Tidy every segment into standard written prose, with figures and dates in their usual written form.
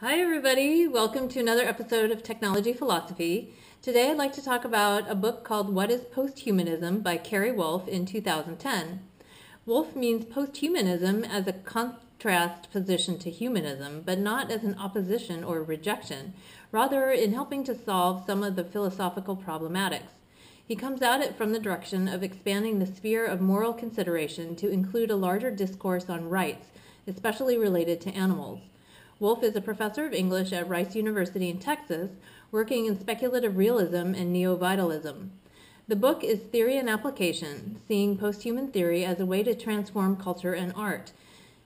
Hi everybody, welcome to another episode of Technology Philosophy. Today I'd like to talk about a book called What is Posthumanism by Cary Wolfe in 2010. Wolfe means posthumanism as a contrast position to humanism, but not as an opposition or rejection, rather in helping to solve some of the philosophical problematics. He comes at it from the direction of expanding the sphere of moral consideration to include a larger discourse on rights, especially related to animals. Wolfe is a professor of English at Rice University in Texas, working in speculative realism and neo-vitalism. The book is Theory and Application, seeing posthuman theory as a way to transform culture and art.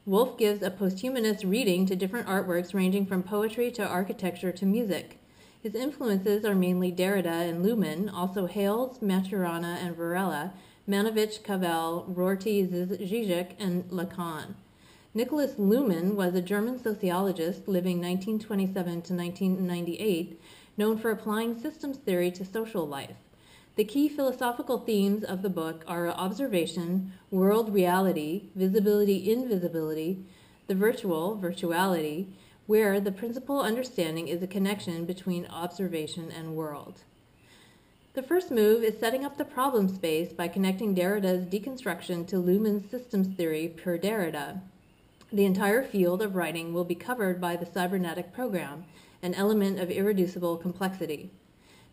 Wolfe gives a posthumanist reading to different artworks ranging from poetry to architecture to music. His influences are mainly Derrida and Luhmann, also Hayles, Maturana and Varela, Manovich, Cavell, Rorty, Zizek, and Lacan. Niklas Luhmann was a German sociologist living 1927 to 1998, known for applying systems theory to social life. The key philosophical themes of the book are observation, world reality, visibility, invisibility, the virtuality, where the principal understanding is a connection between observation and world. The first move is setting up the problem space by connecting Derrida's deconstruction to Luhmann's systems theory per Derrida. The entire field of writing will be covered by the cybernetic program, an element of irreducible complexity.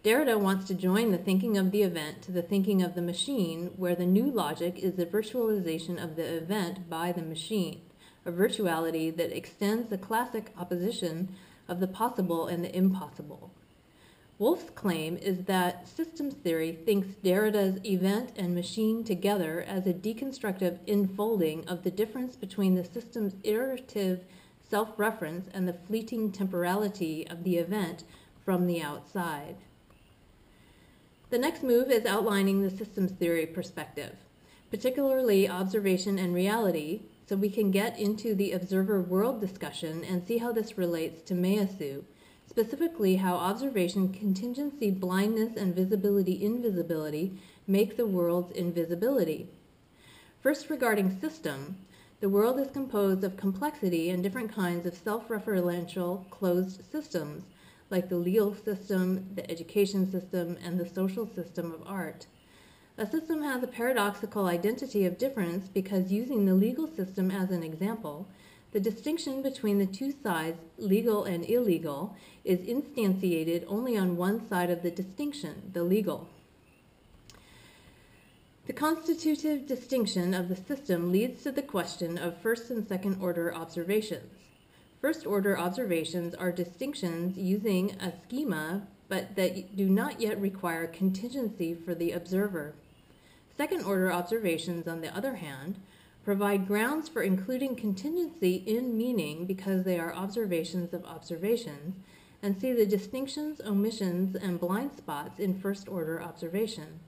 Derrida wants to join the thinking of the event to the thinking of the machine, where the new logic is the virtualization of the event by the machine, a virtuality that extends the classic opposition of the possible and the impossible. Wolfe's claim is that systems theory thinks Derrida's event and machine together as a deconstructive enfolding of the difference between the system's iterative self-reference and the fleeting temporality of the event from the outside. The next move is outlining the systems theory perspective, particularly observation and reality, so we can get into the observer world discussion and see how this relates to Measu, specifically how observation, contingency, blindness, and visibility-invisibility make the world's invisibility. First, regarding system, the world is composed of complexity and different kinds of self-referential closed systems, like the legal system, the education system, and the social system of art. A system has a paradoxical identity of difference because, using the legal system as an example, the distinction between the two sides, legal and illegal, is instantiated only on one side of the distinction, the legal. The constitutive distinction of the system leads to the question of first and second order observations. First order observations are distinctions using a schema, but that do not yet require contingency for the observer. Second order observations, on the other hand, provide grounds for including contingency in meaning because they are observations of observations, and see the distinctions, omissions, and blind spots in first-order observation.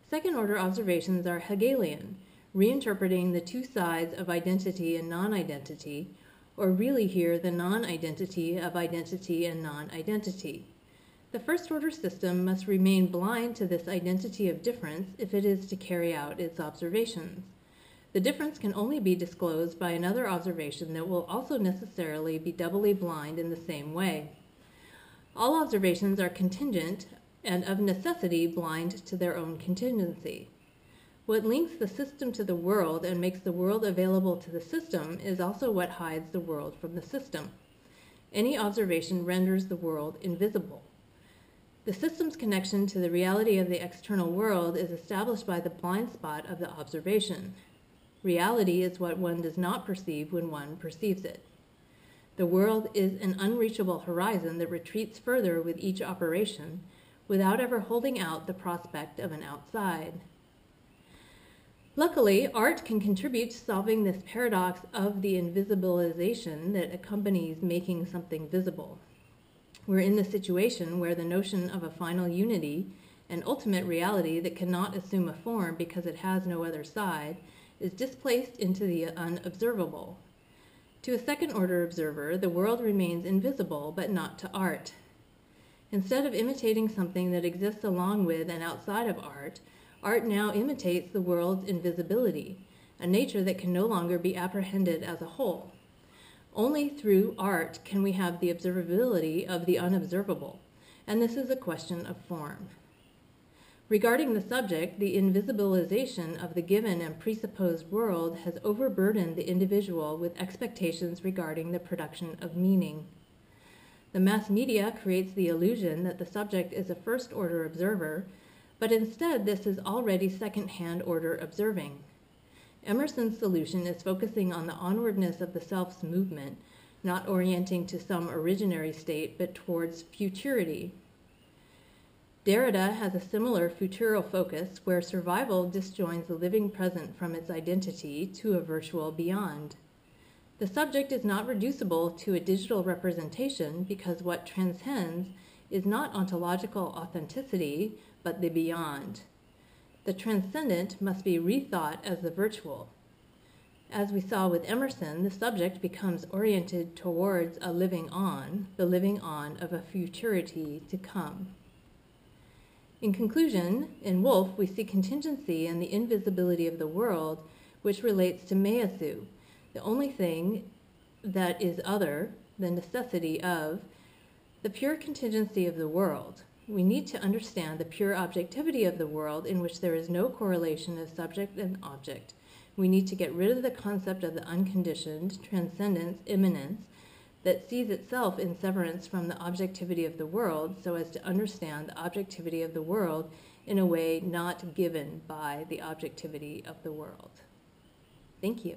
Second-order observations are Hegelian, reinterpreting the two sides of identity and non-identity, or really here the non-identity of identity and non-identity. The first-order system must remain blind to this identity of difference if it is to carry out its observations. The difference can only be disclosed by another observation that will also necessarily be doubly blind in the same way. All observations are contingent and of necessity blind to their own contingency. What links the system to the world and makes the world available to the system is also what hides the world from the system. Any observation renders the world invisible. The system's connection to the reality of the external world is established by the blind spot of the observation. Reality is what one does not perceive when one perceives it. The world is an unreachable horizon that retreats further with each operation, without ever holding out the prospect of an outside. Luckily, art can contribute to solving this paradox of the invisibilization that accompanies making something visible. We're in the situation where the notion of a final unity, an ultimate reality that cannot assume a form because it has no other side, is displaced into the unobservable. To a second-order observer, the world remains invisible, but not to art. Instead of imitating something that exists along with and outside of art, art now imitates the world's invisibility, a nature that can no longer be apprehended as a whole. Only through art can we have the observability of the unobservable, and this is a question of form. Regarding the subject, the invisibilization of the given and presupposed world has overburdened the individual with expectations regarding the production of meaning. The mass media creates the illusion that the subject is a first-order observer, but instead this is already second-hand order observing. Emerson's solution is focusing on the onwardness of the self's movement, not orienting to some originary state, but towards futurity. Derrida has a similar futural focus where survival disjoins the living present from its identity to a virtual beyond. The subject is not reducible to a digital representation because what transcends is not ontological authenticity, but the beyond. The transcendent must be rethought as the virtual. As we saw with Emerson, the subject becomes oriented towards a living on, the living on of a futurity to come. In conclusion, in Wolfe, we see contingency and the invisibility of the world, which relates to measu, the only thing that is other, the necessity of, the pure contingency of the world. We need to understand the pure objectivity of the world in which there is no correlation of subject and object. We need to get rid of the concept of the unconditioned, transcendence, immanence, that sees itself in severance from the objectivity of the world so as to understand the objectivity of the world in a way not given by the objectivity of the world. Thank you.